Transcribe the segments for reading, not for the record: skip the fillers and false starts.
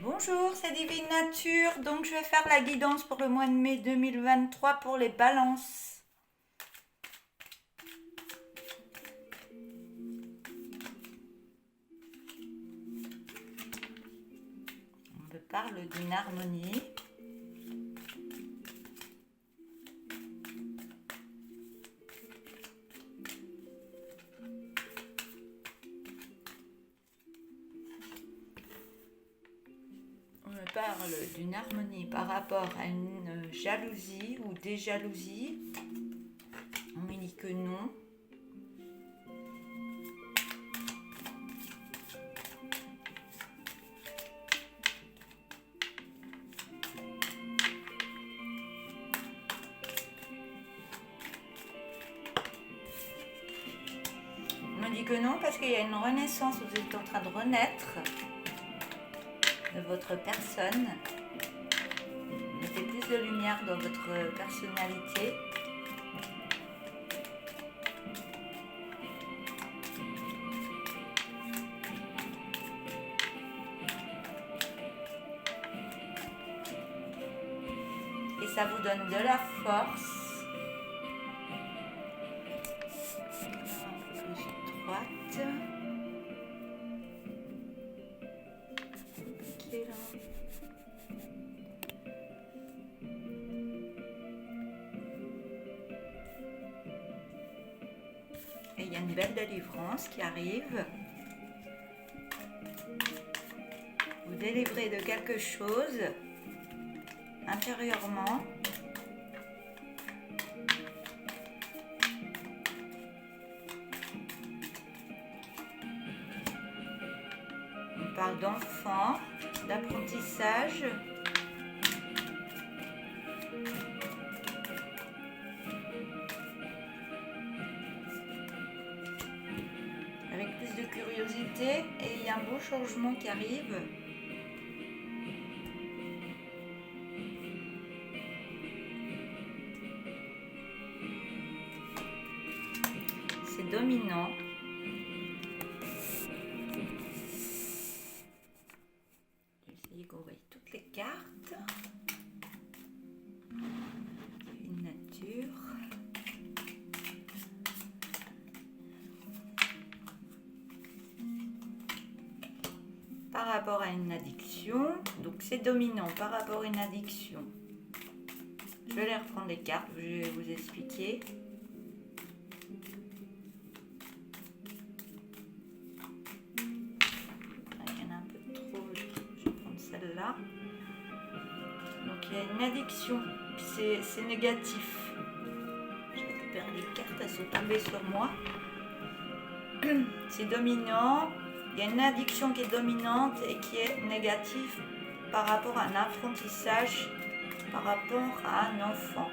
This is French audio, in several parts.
Bonjour, c'est Divine Nature. Donc, je vais faire la guidance pour le mois de mai 2023 pour les balances. On me parle d'une harmonie. On me parle d'une harmonie par rapport à une jalousie ou des jalousies. On me dit que non. On me dit que non parce qu'il y a une renaissance, vous êtes en train de renaître de votre personne. Mettez plus de lumière dans votre personnalité. Et ça vous donne de la force. Un peu plus droite. Ok, là. Et il y a une belle délivrance qui arrive. Vous délivrez de quelque chose intérieurement. On parle d'enfant, d'apprentissage. Avec plus de curiosité et il y a un beau changement qui arrive. C'est dominant. Je vais essayer qu'on voie toutes les cartes. Une nature. Par rapport à une addiction, donc c'est dominant par rapport à une addiction. Je vais les reprendre les cartes, je vais vous expliquer. Il y en a un peu trop, je vais prendre celle-là. Donc il y a une addiction, c'est négatif. Je récupère les cartes, elles sont tombées sur moi. C'est dominant. Il y a une addiction qui est dominante et qui est négative par rapport à un apprentissage, par rapport à un enfant.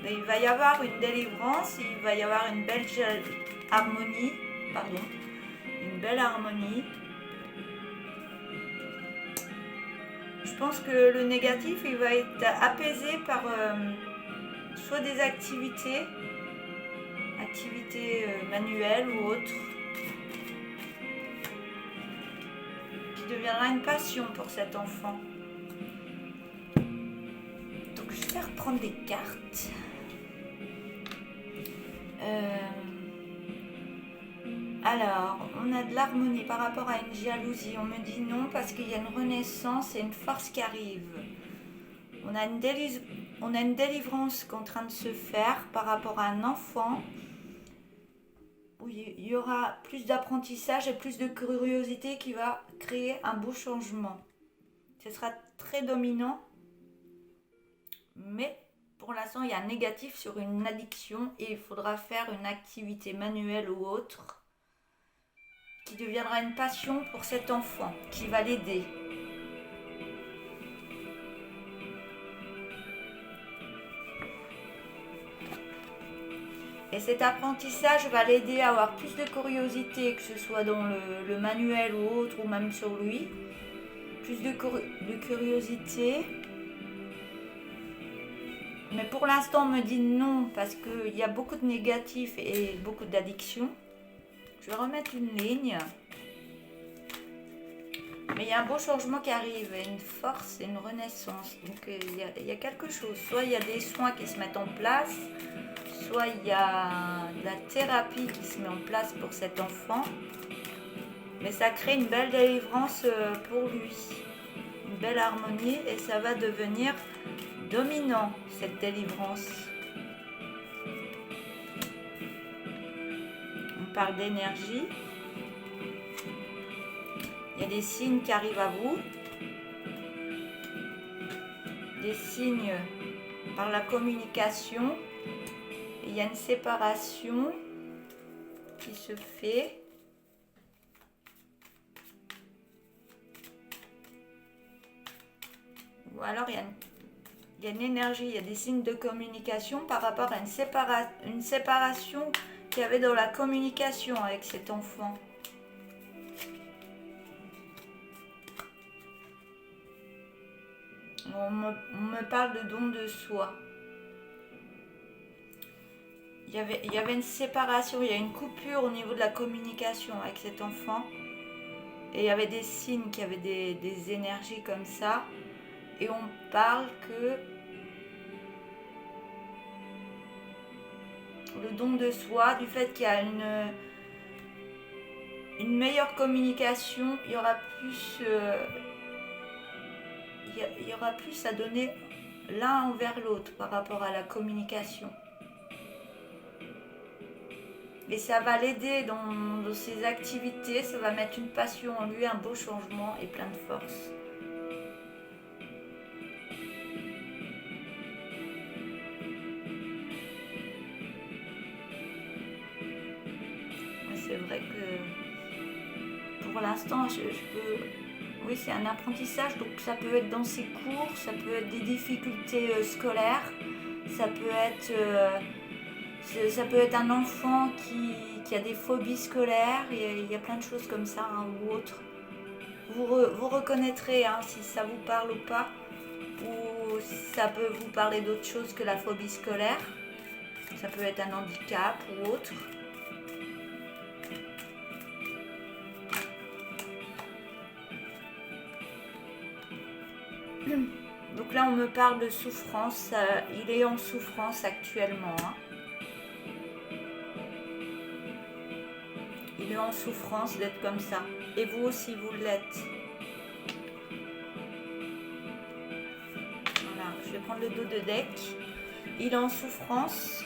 Mais il va y avoir une délivrance, il va y avoir une belle harmonie, une belle harmonie. Je pense que le négatif, il va être apaisé par soit des activités manuelles ou autres, qui deviendra une passion pour cet enfant. Donc je vais reprendre des cartes. Alors, on a de l'harmonie par rapport à une jalousie. On me dit non parce qu'il y a une renaissance et une force qui arrive. On a une délivrance qui est en train de se faire par rapport à un enfant. Où il y aura plus d'apprentissage et plus de curiosité qui va créer un beau changement. Ce sera très dominant, mais pour l'instant il y a un négatif sur une addiction et il faudra faire une activité manuelle ou autre qui deviendra une passion pour cet enfant, qui va l'aider. Et cet apprentissage va l'aider à avoir plus de curiosité, que ce soit dans le manuel ou autre, ou même sur lui. Plus de curiosité. Mais pour l'instant, on me dit non, parce qu'il y a beaucoup de négatifs et beaucoup d'addictions. Je vais remettre une ligne. Mais il y a un beau changement qui arrive, et une force et une renaissance. Donc il y a quelque chose. Soit il y a des soins qui se mettent en place, soit il y a de la thérapie qui se met en place pour cet enfant. Mais ça crée une belle délivrance pour lui. Une belle harmonie et ça va devenir dominant, cette délivrance. On parle d'énergie. Il y a des signes qui arrivent à vous. Des signes par la communication. Et il y a une séparation qui se fait. Ou alors il y a une énergie, il y a des signes de communication par rapport à une séparation qu'il y avait dans la communication avec cet enfant. On me parle de don de soi. Il y avait une séparation, il y a une coupure au niveau de la communication avec cet enfant. Et il y avait des signes, qu'il y avait des énergies comme ça. Et on parle que le don de soi, du fait qu'il y a une meilleure communication, il y aura plus à donner l'un envers l'autre par rapport à la communication. Et ça va l'aider dans ses activités, ça va mettre une passion en lui, un beau changement et plein de force. C'est vrai que pour l'instant, je peux... Oui, c'est un apprentissage, donc ça peut être dans ses cours, ça peut être des difficultés scolaires, ça peut être un enfant qui a des phobies scolaires, il y a plein de choses comme ça, hein, ou autres. Vous reconnaîtrez hein, si ça vous parle ou pas, ou ça peut vous parler d'autre chose que la phobie scolaire. Ça peut être un handicap ou autre. Donc là, on me parle de souffrance. Il est en souffrance actuellement. Hein. Il est en souffrance d'être comme ça. Et vous aussi, vous l'êtes. Voilà, je vais prendre le dos de deck. Il est en souffrance.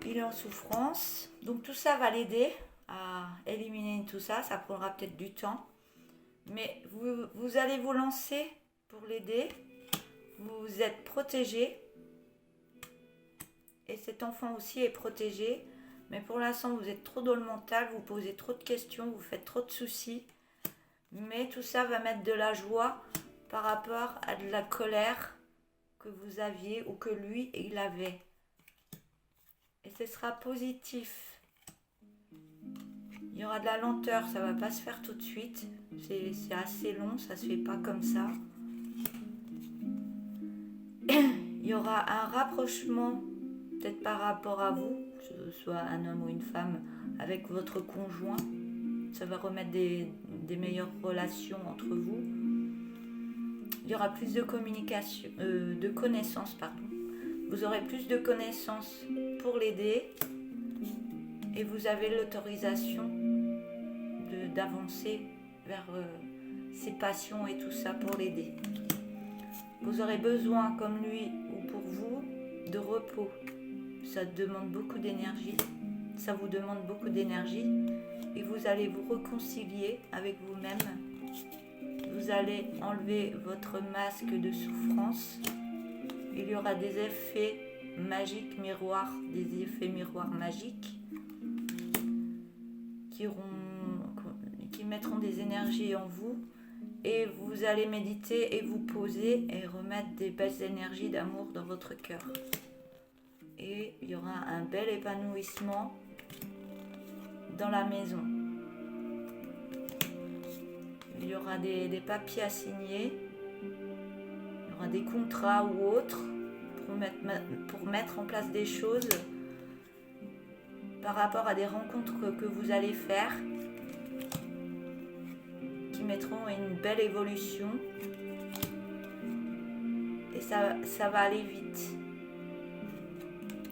Il est en souffrance. Donc tout ça va l'aider à éliminer tout ça. Ça prendra peut-être du temps. Mais vous allez vous lancer pour l'aider. Vous êtes protégé. Et cet enfant aussi est protégé. Mais pour l'instant, vous êtes trop dans le mental. Vous posez trop de questions. Vous faites trop de soucis. Mais tout ça va mettre de la joie par rapport à de la colère que vous aviez ou que lui, il avait. Et ce sera positif. Il y aura de la lenteur, ça va pas se faire tout de suite. C'est assez long, ça se fait pas comme ça. Il y aura un rapprochement, peut-être par rapport à vous, que ce soit un homme ou une femme, avec votre conjoint. Ça va remettre des meilleures relations entre vous. Il y aura plus de communication, de connaissances, pardon. Vous aurez plus de connaissances pour l'aider. Et vous avez l'autorisation d'avancer vers ses passions et tout ça pour l'aider. Vous aurez besoin, comme lui ou pour vous, de repos. Ça demande beaucoup d'énergie. Ça vous demande beaucoup d'énergie. Et vous allez vous réconcilier avec vous-même. Vous allez enlever votre masque de souffrance. Il y aura des effets magiques, miroirs, des effets miroirs magiques qui mettront des énergies en vous et vous allez méditer et vous poser et remettre des belles énergies d'amour dans votre cœur. Et il y aura un bel épanouissement dans la maison. Il y aura des papiers à signer, il y aura des contrats ou autres pour mettre en place des choses par rapport à des rencontres que vous allez faire. qui mettront une belle évolution. Et ça va aller vite.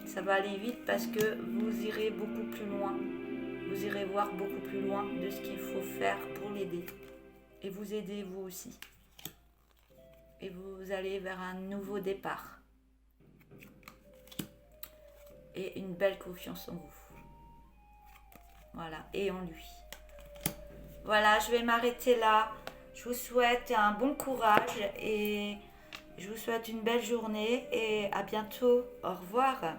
Ça va aller vite parce que vous irez beaucoup plus loin. Vous irez voir beaucoup plus loin de ce qu'il faut faire pour l'aider. Et vous aider vous aussi. Et vous allez vers un nouveau départ. Et une belle confiance en vous. Voilà, et en lui. Voilà, je vais m'arrêter là. Je vous souhaite un bon courage et je vous souhaite une belle journée et à bientôt. Au revoir.